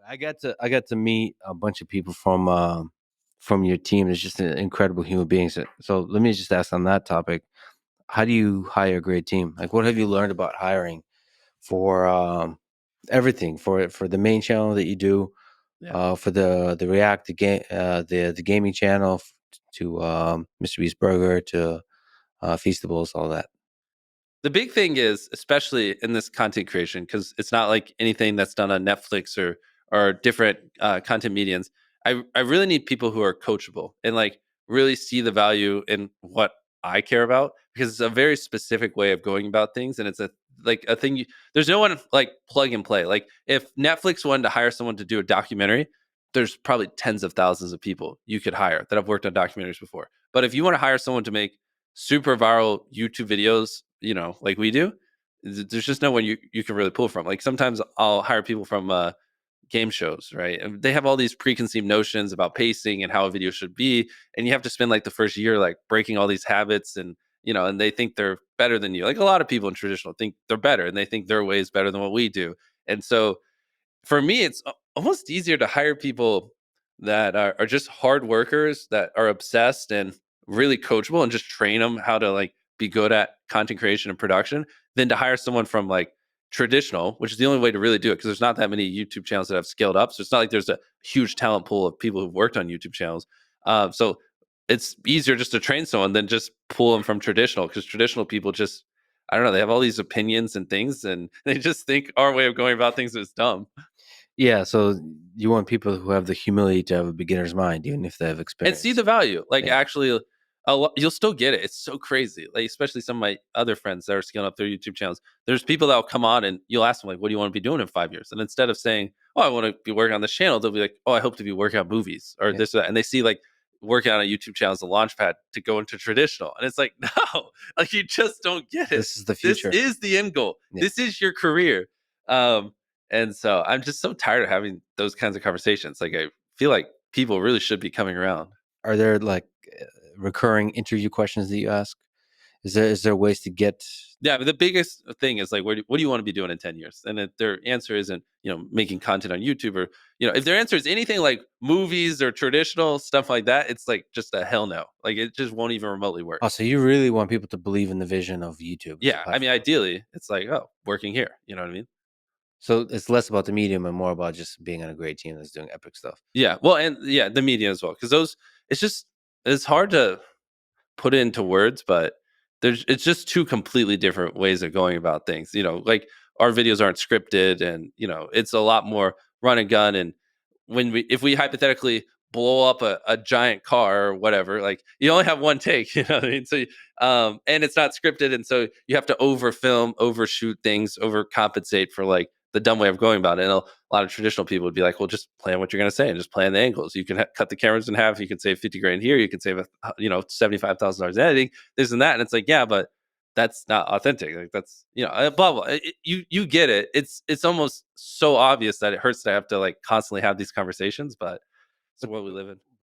I got to meet a bunch of people from your team. It's just incredible human beings. So let me just ask on that topic. How do you hire a great team? Like, what have you learned about hiring for everything for the main channel that you do, Yeah. for the React the game the gaming channel to MrBeast Burger to Feastables, all that. The big thing is, especially in this content creation, because it's not like anything that's done on Netflix or different content mediums. I really need people who are coachable and like really see the value in what I care about, because it's a very specific way of going about things, and it's a thing. There's no one like plug and play. Like if Netflix wanted to hire someone to do a documentary, there's probably tens of thousands of people you could hire that have worked on documentaries before. But if you want to hire someone to make super viral YouTube videos, like we do, there's just no one you can really pull from. Like sometimes I'll hire people from game shows, right? And they have all these preconceived notions about pacing and how a video should be, and you have to spend like the first year like breaking all these habits, and and they think they're better than you. Like a lot of people in traditional think they're better, and they think their way is better than what we do. And so for me, it's almost easier to hire people that are just hard workers that are obsessed and really coachable, and just train them how to like be good at content creation and production, than to hire someone from like traditional, which is the only way to really do it, because there's not that many YouTube channels that have scaled up. So it's not like there's a huge talent pool of people who've worked on YouTube channels. So it's easier just to train someone than just pull them from traditional, because traditional people just, I don't know, they have all these opinions and things, and they just think our way of going about things is dumb. Yeah, so you want people who have the humility to have a beginner's mind, even if they have And see experience. the value. Like Yeah. actually, you'll still get it. It's so crazy. Like especially some of my other friends that are scaling up their YouTube channels. There's people that will come on and you'll ask them like, "What do you want to be doing in 5 years?" And instead of saying, "Oh, I want to be working on this channel," they'll be like, "Oh, I hope to be working on movies or Yeah. this or that." And they see like working on a YouTube channel as a launch pad to go into traditional. And it's like, no, like you just don't get it. This is the This future. is the end goal. Yeah. This is your career. Um, and so I'm just so tired of having those kinds of conversations. Like I feel like people really should be coming around. Are there like recurring interview questions that you ask? Is there ways to get? Yeah, but the biggest thing is like, what do you want to be doing in 10 years? And if their answer isn't, making content on YouTube, or, if their answer is anything like movies or traditional stuff like that, it's like just a hell no. Like it just won't even remotely work. Oh, so you really want people to believe in the vision of YouTube as a Yeah. I mean, platform. ideally, it's like, oh, working here. You know what I mean? So it's less about the medium and more about just being on a great team that's doing epic stuff. Yeah. Well, and yeah, the media as well. Cause it's just, it's hard to put it into words, but it's just two completely different ways of going about things. Like our videos aren't scripted, and it's a lot more run and gun. And if we hypothetically blow up a giant car or whatever, like you only have one take, you know what I mean? So and it's not scripted, and so you have to over film, overshoot things, overcompensate for like the dumb way of going about it. And a lot of traditional people would be like, well, just plan what you're going to say and just plan the angles. You can cut the cameras in half. You can save 50 grand here. You can save, $75,000 editing, this and that. And it's like, yeah, but that's not authentic. Like that's, blah, blah. You get it. It's almost so obvious that it hurts to have to like constantly have these conversations, but it's what we live in.